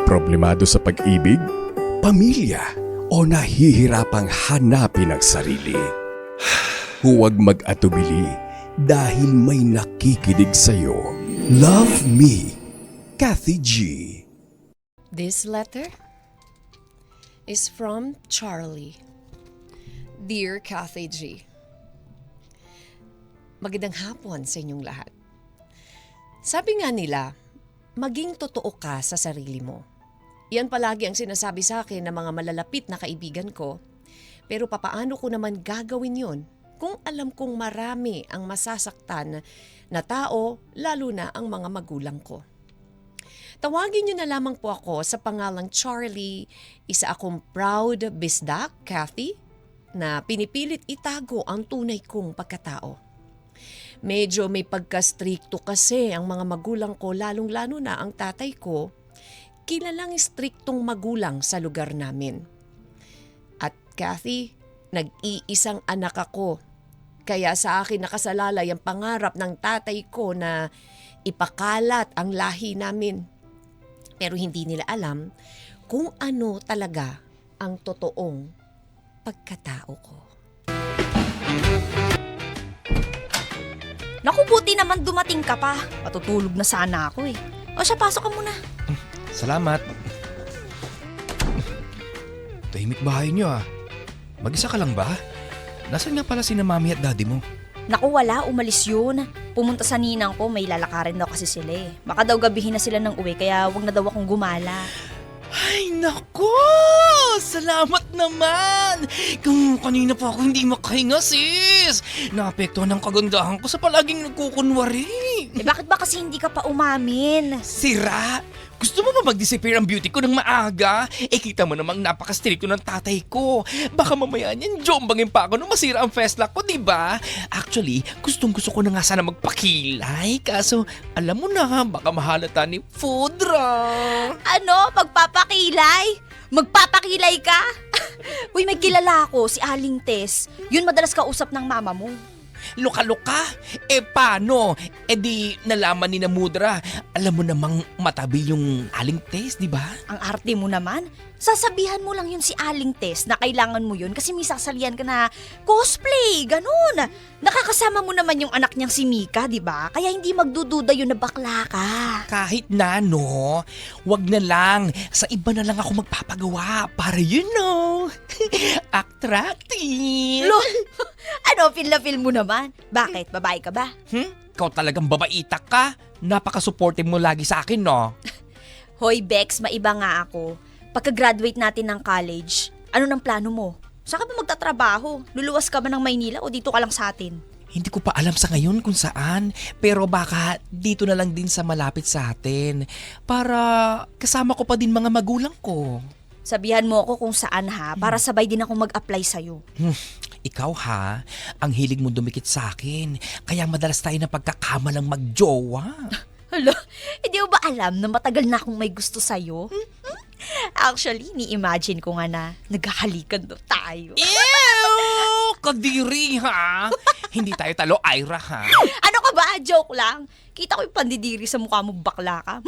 Problemado sa pag-ibig, pamilya, o nahihirapang hanapin ang sarili. Huwag mag-atubili dahil may nakikinig sa'yo. Love me, Kathy G. This letter is from Charlie. Dear Kathy G. Magandang hapon sa inyong lahat. Sabi nga nila, maging totoo ka sa sarili mo. Yan palagi ang sinasabi sa akin ng mga malalapit na kaibigan ko. Pero papaano ko naman gagawin yon kung alam kong marami ang masasaktan na tao, lalo na ang mga magulang ko. Tawagin niyo na lamang po ako sa pangalang Charlie, isa akong proud bisdak, Kathy, na pinipilit itago ang tunay kong pagkatao. Medyo may pagka-stricto kasi ang mga magulang ko, lalong-lalo na ang tatay ko, kilalang striktong magulang sa lugar namin. At Kathy, nag-iisang anak ako, kaya sa akin nakasalalay ang pangarap ng tatay ko na ipakalat ang lahi namin. Pero hindi nila alam kung ano talaga ang totoong pagkatao ko. Naku, buti naman dumating ka pa. Matutulog na sana ako eh. O siya, pasok ka muna. Salamat. Tahimik bahay niyo ah. Mag-isa ka lang ba? Nasaan nga pala sina mami at daddy mo? Naku, wala. Umalis yun. Pumunta sa ninang ko, may lalakarin daw kasi sila eh. Baka daw gabihin na sila ng uwi, kaya wag na daw akong gumala. Ay nako! Salamat naman! Kung kanina pa ako hindi makahinga sis! Naapektuhan ang kagandahan ko sa palaging nagkukunwari. Eh bakit ba kasi hindi ka pa umamin? Sira! Gusto mo ba mag-disappear ang beauty ko ng maaga? Eh kita mo namang napaka-stricto ng tatay ko. Baka mamaya niyan jombangin pa ako nung masira ang festlock ko, diba? Actually, gustong-gusto ko na nga sana magpakilay. Kaso, alam mo na, baka mahalata ni Fudra. Ano? Magpapakilay? Magpapakilay ka? Uy, may kilala ako, si Aling Tess. Yun madalas kausap ng mama mo. Luka-luka? Eh paano? Eh di nalaman ni na Mudra. Alam mo namang matabi yung Aling Tess, di ba? Ang arte mo naman. Sasabihan mo lang yun si Aling Tess na kailangan mo yun kasi may sasalian ka na cosplay, ganun. Nakakasama mo naman yung anak niyang si Mika, di ba? Kaya hindi magdududa yun na bakla ka. Kahit na, no? Wag na lang. Sa iba na lang ako magpapagawa para you know. Attractive. Lo, ano, feel na feel mo naman? Bakit? Babae ka ba? Ikaw talagang babaitak ka. Napaka-supportive mo lagi sa akin, no? Hoy, Bex, maiba nga ako. Pagka-graduate natin ng college, ano nang plano mo? Saan ka ba magtatrabaho? Luluwas ka ba ng Maynila o dito ka lang sa atin? Hindi ko pa alam sa ngayon kung saan. Pero baka dito na lang din sa malapit sa atin. Para kasama ko pa din mga magulang ko. Sabihan mo ako kung saan ha, para sabay din ako mag-apply sa'yo. Ikaw ha, ang hilig mo dumikit sa akin. Kaya madalas tayo na pagkakamalang magjowa. Hala, hindi mo ba alam na matagal na akong may gusto sa'yo? Actually, ni-imagine ko nga na naghahalikan daw tayo. Ew! Kadiri ha! Hindi tayo talo, Ira ha? Ano ka ba? Joke lang. Kita ko yung pandidiri sa mukha mo, bakla ka.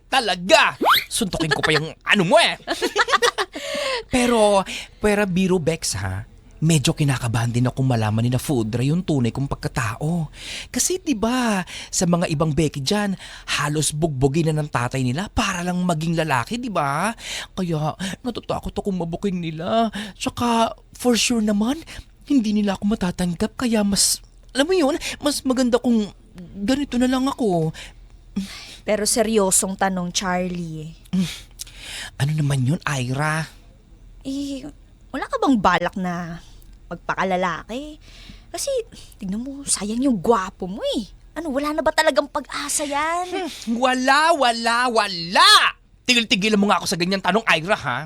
Talaga! Suntukin ko pa yung ano mo eh! pero biro Bex ha, medyo kinakabahan din ako malaman ni na Fudra yung tunay kong pagkatao. Kasi 'di ba, sa mga ibang Becky diyan, halos bugbugin na ng tatay nila para lang maging lalaki, 'di ba? Kaya natatakot akong mabuking nila. Tsaka for sure naman, hindi nila ako matatanggap kaya mas alam mo yun, mas maganda kung ganito na lang ako. Pero seryosong tanong, Charlie. Ano naman yun, Ira? Eh, wala ka bang balak na magpakalalaki? Kasi, tignan mo, sayang yung gwapo mo eh. Ano, wala na ba talagang pag-asa yan? Wala! Tigil-tigilan mo nga ako sa ganyan tanong, Ira, ha?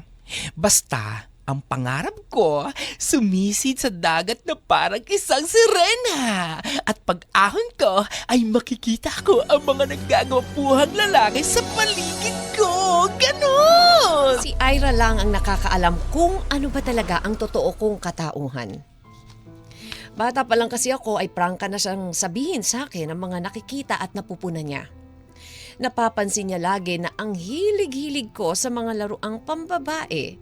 Basta, ang pangarap ko, sumisid sa dagat na parang isang sirena. At pag-ahon ko, ay makikita ko ang mga naggagawapuhang lalaki sa paligid ko. Ganon! Si Ira lang ang nakakaalam kung ano ba talaga ang totoo kong katauhan. Bata pa lang kasi ako ay prangka na siyang sabihin sa akin ang mga nakikita at napupunan niya. Napapansin niya lagi na ang hilig-hilig ko sa mga laruang pambabae.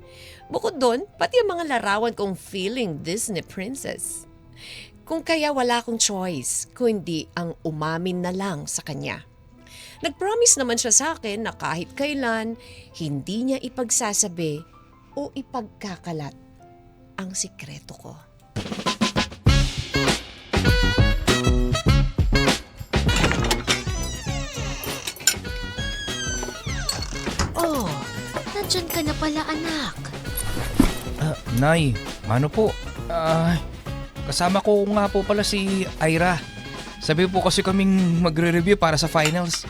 Bukod doon, pati ang mga larawan kong feeling Disney princess. Kung kaya wala akong choice, kundi ang umamin na lang sa kanya. Nag-promise naman siya sa akin na kahit kailan, hindi niya ipagsasabi o ipagkakalat ang sikreto ko. Oh, nandyan ka na pala anak. Nay, ano po? Kasama ko nga po pala si Ira. Sabi po kasi kaming magre-review para sa finals.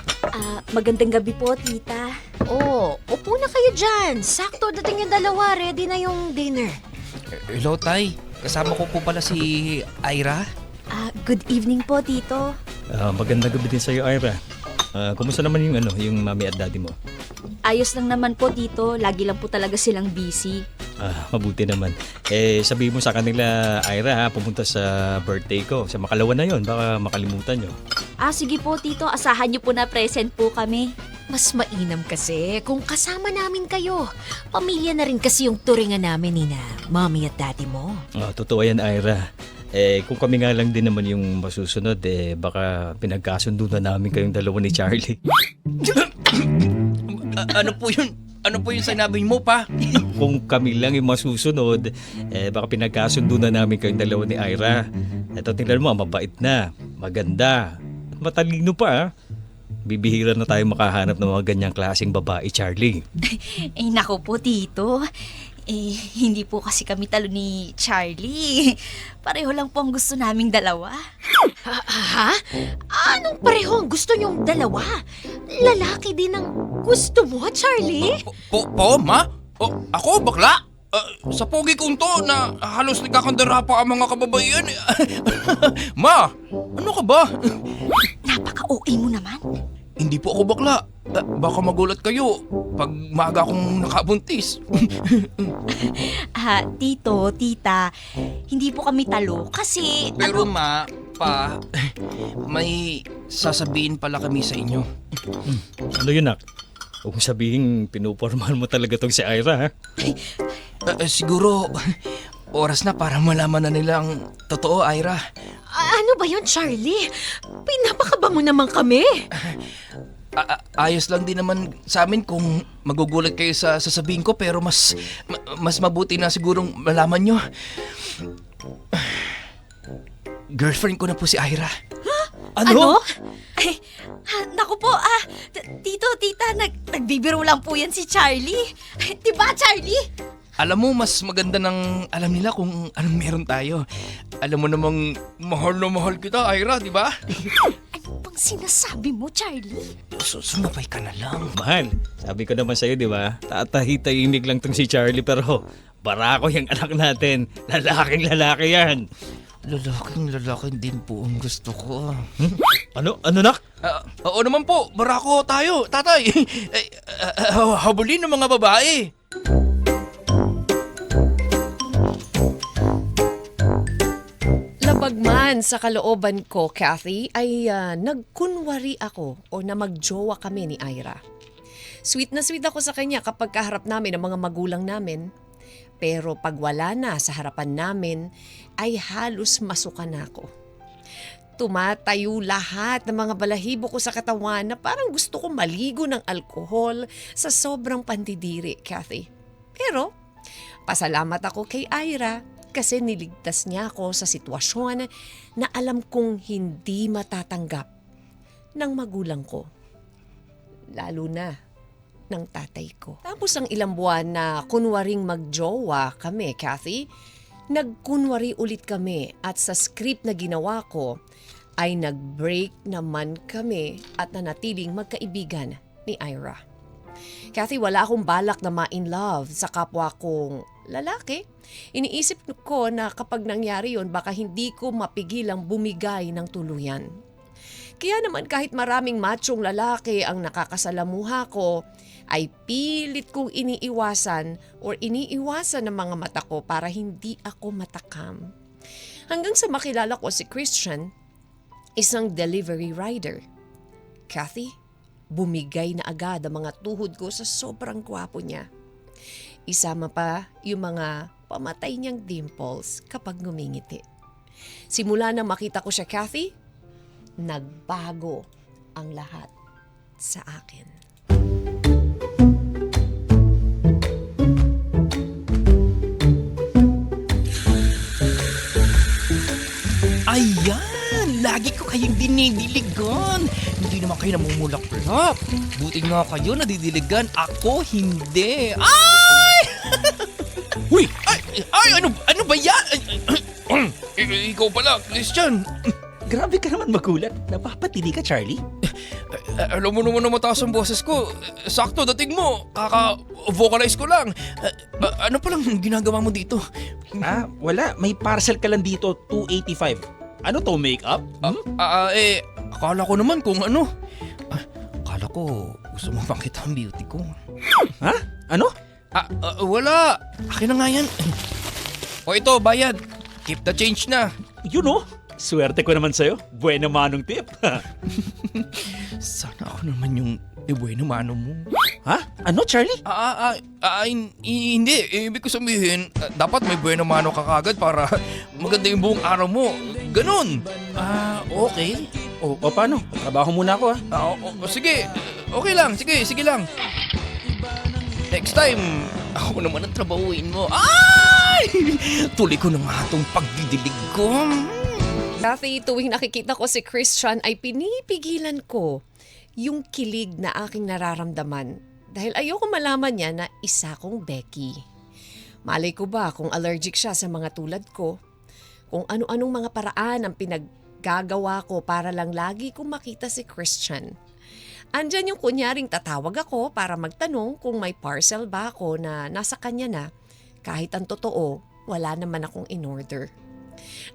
Magandang gabi po, tita. Oh, upo na kayo dyan. Sakto dating yung dalawa, ready na yung dinner. Hello, Tay. Kasama ko po pala si Ira. Good evening po, tito. Magandang gabi din sa'yo, Ira. Kumusta naman yung mami at daddy mo? Ayos lang naman po, tito. Lagi lang po talaga silang busy. Mabuti naman. Sabihin mo sa kanila, Ira, pumunta sa birthday ko. Sa Makalawa na yon, baka makalimutan nyo. Sige po, tito. Asahan niyo po na present po kami. Mas mainam kasi kung kasama namin kayo. Pamilya na rin kasi yung turingan namin ni na mommy at daddy mo. Totoo yan, Ira. Kung kami nga lang din naman yung masusunod, baka pinagkasundo na namin kayong dalawa ni Charlie. Ano po yun? Ano po yung sinabi mo pa? Kung kami lang yung masusunod, baka pinagkasundo na namin kayong dalawa ni Ira. Ito, tingnan mo, mabait na, maganda, matalino pa. Bibihira na tayo makahanap ng mga ganyang klaseng babae, Charlie. Nako po, tito. Hindi po kasi kami talo ni Charlie. Pareho lang po ang gusto naming dalawa. Ha? Anong pareho ang gusto niyong dalawa? Lalaki din ang gusto mo, Charlie? Ma? Ako, bakla? Sa pogi kong to na halos nagkakandara pa ang mga kababaihan. Ma, ano ka ba? Napaka-OA mo naman. Hindi po ako bakla. Baka magulat kayo pag maaga akong nakabuntis. Tito, tita, hindi po kami talo kasi... Pero ma, pa, may sasabihin pala kami sa inyo. Ano yun, Nak? Huwag sabihin, pinupormahan mo talaga tong si Ira, ha? Siguro, oras na para malaman na nilang totoo, Ira. Ano ba yun, Charlie? Pinapakaba mo naman kami. Ayos lang din naman sa amin kung magugulat kayo sa sasabihin ko, pero mas mabuti na sigurong malaman nyo. Girlfriend ko na po si Ira. Ano? Naku po, tito, tita, nagbibiro lang po yan si Charlie. Diba, Charlie? Alam mo, mas maganda ng alam nila kung anong meron tayo. Alam mo namang mahal na mahal kita, Ira, di ba? Ano bang sinasabi mo, Charlie? Sumabay ka na lang. Mahal, sabi ko naman sa'yo, di ba? Tatahitahimik lang tong si Charlie, pero barako yung anak natin. Lalaking lalaki yan. Lalaking din po ang gusto ko. Ano, Nak? Oo naman po, barako tayo, tatay. Habulin ng mga babae. Labag man sa kalooban ko, Kathy, ay nagkunwari ako o na magjowa kami ni Ira. Sweet na sweet ako sa kanya kapag kaharap namin ang mga magulang namin. Pero pag wala na sa harapan namin, ay halos masukan ako. Tumatayo lahat ng mga balahibo ko sa katawan na parang gusto ko maligo ng alkohol sa sobrang pandidiri, Kathy. Pero pasalamat ako kay Ira kasi niligtas niya ako sa sitwasyon na alam kong hindi matatanggap ng magulang ko. Lalo na ng tatay ko. Tapos ang ilang buwan na kunwaring magjowa kami, Kathy, nagkunwari ulit kami at sa script na ginawa ko ay nag-break naman kami at nanatiling magkaibigan ni Ira. Kathy, wala akong balak na ma-in love sa kapwa kong lalaki. Iniisip ko na kapag nangyari yon, baka hindi ko mapigilang bumigay ng tuluyan. Kaya naman kahit maraming machong lalaki ang nakakasalamuha ko, ay pilit kong iniiwasan ng mga mata ko para hindi ako matakam. Hanggang sa makilala ko si Christian, isang delivery rider. Kathy, Bumigay na agad ang mga tuhod ko sa sobrang gwapo niya. Isama pa yung mga pamatay niyang dimples kapag ngumingiti. Simula nang makita ko siya, Kathy, nagbago ang lahat sa akin. Ayan! Lagi ko kayong dinidiligan. Hindi naman kayo namumulaklak. Buti nga kayo nadidiligan. Ako hindi. Ay! Uy! Ay! Ano ba yan? Ikaw pala, Christian. Grabe ka naman magulat. Napapatili ka, Charlie. Alam mo naman na mataas ang boses ko. Sakto, dating mo. Kaka-vocalize ko lang. Ano palang ginagawa mo dito? Wala. May parcel ka lang dito, 285. Ano to, make-up? Akala ko naman kung ano. Akala ko gusto mo makita ang beauty ko. Ha? Ano? Wala. Akin na nga yan. O ito, bayad. Keep the change na. You know, swerte ko naman sa'yo. Buena manong tip. Sana ako naman yung buena mano mo. Ha? Ano, Charlie? Hindi. Ibig ko sabihin, dapat may buena mano ka kagad para maganda yung buong araw mo. Ganon. Okay. O paano? Trabaho muna ako, ha? Sige. Okay lang. Sige lang. Next time, ako naman ang trabahuin mo. Ay! Tuloy ko na nga itong pagdidilig ko. Kathy, tuwing nakikita ko si Christian ay pinipigilan ko yung kilig na aking nararamdaman dahil ayoko malaman niya na isa kong Becky. Malay ko ba kung allergic siya sa mga tulad ko? Kung ano-anong mga paraan ang pinaggagawa ko para lang lagi kong makita si Christian. Andyan yung kunyaring tatawag ako para magtanong kung may parcel ba ako na nasa kanya na kahit ang totoo, wala naman akong in-order.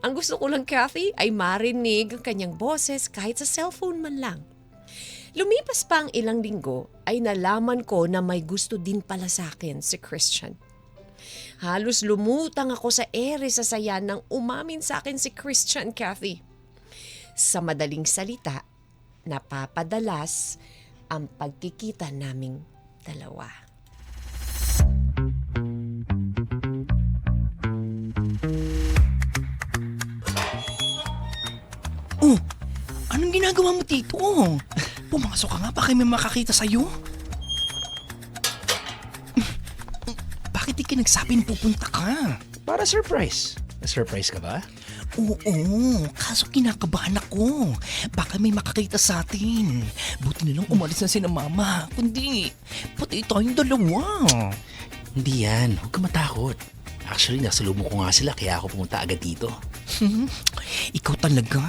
Ang gusto ko lang, Kathy, ay marinig ang kanyang boses kahit sa cellphone man lang. Lumipas pa ang ilang linggo ay nalaman ko na may gusto din pala sa akin si Christian. Halos lumutang ako sa ere sa saya nang umamin sa akin si Christian, Kathy. Sa madaling salita, napapadalas ang pagkikita naming dalawa. Oh, anong ginagawa mo dito? Pumasok ka nga, baka may makakita sa'yo. Bakit di ka nagsabing pupunta ka? Para surprise. Na-surprise ka ba? Oo, kaso kinakabahan ako. Baka may makakita sa atin. Buti na lang umalis na si na mama. Kundi, pati tayong dalawa. Hindi yan. Huwag ka matakot. Actually, nasalubong ko nga sila kaya ako pumunta agad dito. Ikaw talaga?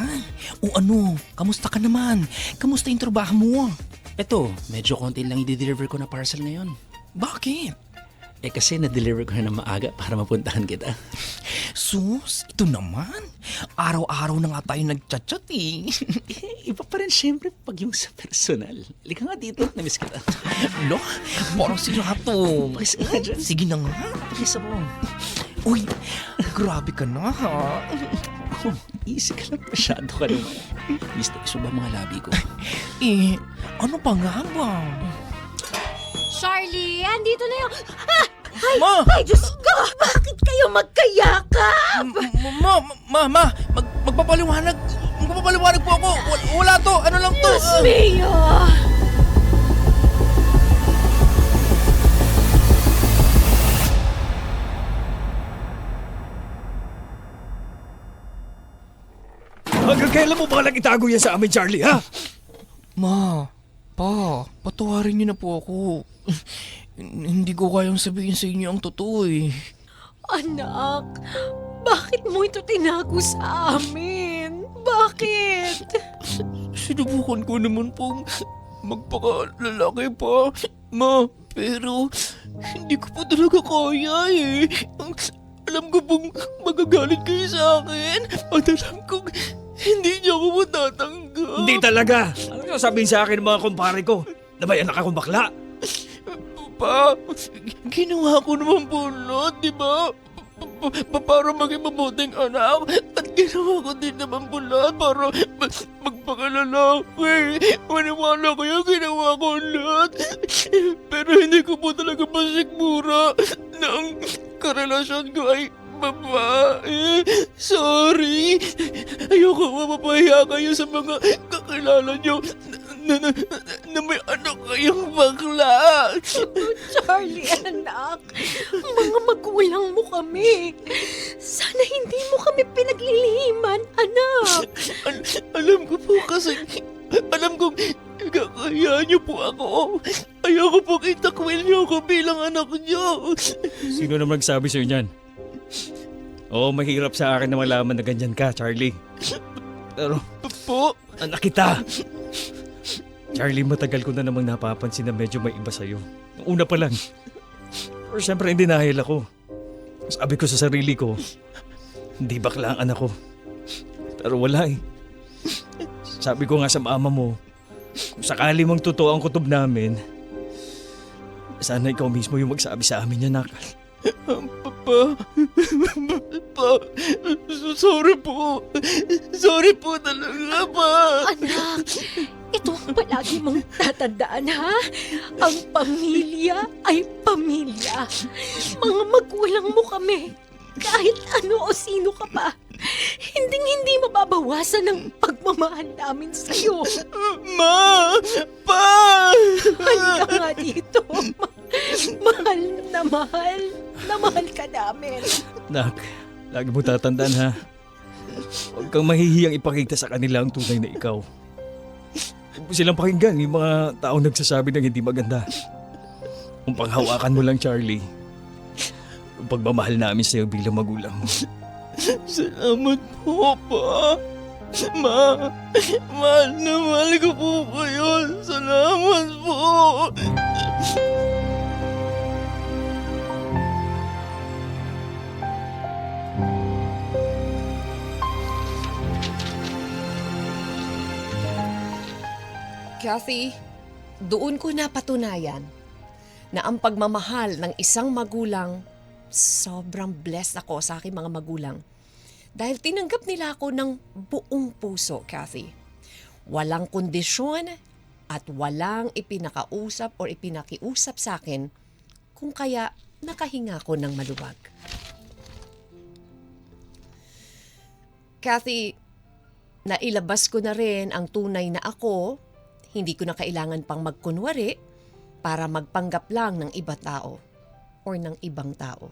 O ano, kamusta ka naman? Kamusta yung trabaho mo? Eto, medyo konti lang i-deliver ko na parcel ngayon. Bakit? Kasi na-deliver ko na ng maaga para mapuntahan kita. Sus, ito naman. Araw-araw na nga tayo nagchat-chat eh. Iba pa rin syempre pag yung sa personal. Halika nga dito, na-miss kita. Lo, parang sila to. Pakis ka nga dyan. Sige na nga. Pakis ako. Uy, grabe ka na ha. Oh, easy ka lang. Masyado ka naman. Miss na iso ba mga labi ko? Ano pa nga ba? Charlie, andito na yung... Ma! Ay, Diyos ko! Bakit kayo magkayakap? Magpapaliwanag po ako. Wala to. Ano lang to? Diyos mio! Hanggang kailan mo ba lang itago yan sa amin, Charlie, ha? Ma, patawarin niyo na po ako. Hindi ko kayang sabihin sa inyo ang totoo eh. Anak, bakit mo ito tinago sa amin? Bakit? Sinubukan ko naman pong magpakalalaki pa, Ma. Pero hindi ko pa talaga kaya eh. Alam ko pong magagalit kayo sa akin. At alam kong hindi niyo ako matatanggap. Hindi talaga. Ano sasabihin sa akin ng mga kumpare ko? Na may anak akong bakla? Pa, ginawa ko naman po lahat, di ba? Para maging mabuting anak at Ginawa ko din naman po lahat para magpakalalaki. Maniwala kayo, ginawa ko lahat. Pero hindi ko po talaga masikmura na ang karelasyon ko ay babae. Sorry. Ayoko mapapahiya kayo sa mga kakilala nyo na may anak kayong bakla. Charlie, anak. Mga magulang mo kami. Sana hindi mo kami pinaglilihiman, anak. Alam ko po kasi, alam kong kakahiya niyo po ako. Ayoko po itakwil niyo ako bilang anak niyo. Sino naman nagsabi sa'yo niyan? Oo, mahirap sa akin na malaman na ganyan ka, Charlie. Pero, Po? anak kita! Charlie, matagal ko na namang napapansin na medyo may iba sa'yo. Nung una pa lang. Pero syempre, hindi denial ako. Sabi ko sa sarili ko, hindi bakla ang anak ko. Pero wala eh. Sabi ko nga sa mama mo, kung sakali mang totoo ang kutob namin, sana ikaw mismo yung magsabi sa amin yan, anak. Papa, sorry po. Sorry po talaga, pa. Anak, ito ang palagi mong tatandaan, ha? Ang pamilya ay pamilya. Mga magulang mo kami. Kahit ano o sino ka pa, hindi mababawasan ang pagmamahal namin sa'yo. Ma! Pa! Halika nga dito. Mahal na mahal ka namin. Nak, lagi mo tatandaan ha. Huwag kang mahihiyang ipakita sa kanila ang tunay na ikaw. Huwag mo silang pakinggan yung mga taong nagsasabi ng hindi maganda. Kung panghawakan mo lang, Charlie, yung pagmamahal namin sa'yo bilang magulang mo. Salamat po, pa. Ma, mahal na mahal ko po kayo. Salamat po. Kathy, doon ko napatunayan na ang pagmamahal ng isang magulang, sobrang blessed ako sa aking mga magulang. Dahil tinanggap nila ako ng buong puso, Kathy. Walang kondisyon at walang ipinakausap o ipinakiusap sa akin kung kaya nakahinga ko ng maluwag. Kathy, nailabas ko na rin ang tunay na ako. Hindi ko na kailangan pang magkunwari para magpanggap lang ng iba tao or ng ibang tao.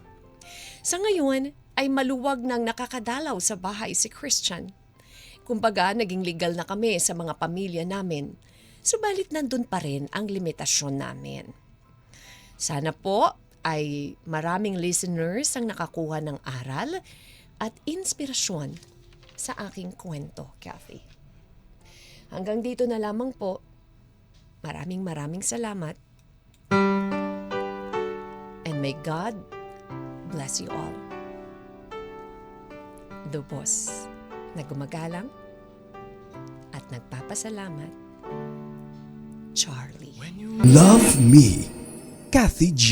Sa ngayon ay maluwag nang nakakadalaw sa bahay si Christian. Kumbaga, naging legal na kami sa mga pamilya namin. Subalit nandun pa rin ang limitasyon namin. Sana po ay maraming listeners ang nakakuha ng aral at inspirasyon sa aking kwento, Kathy. Hanggang dito na lamang po. Maraming salamat. And may God bless you all. The boss na gumagalang at nagpapasalamat, Charlie. Love Me, Kathy G.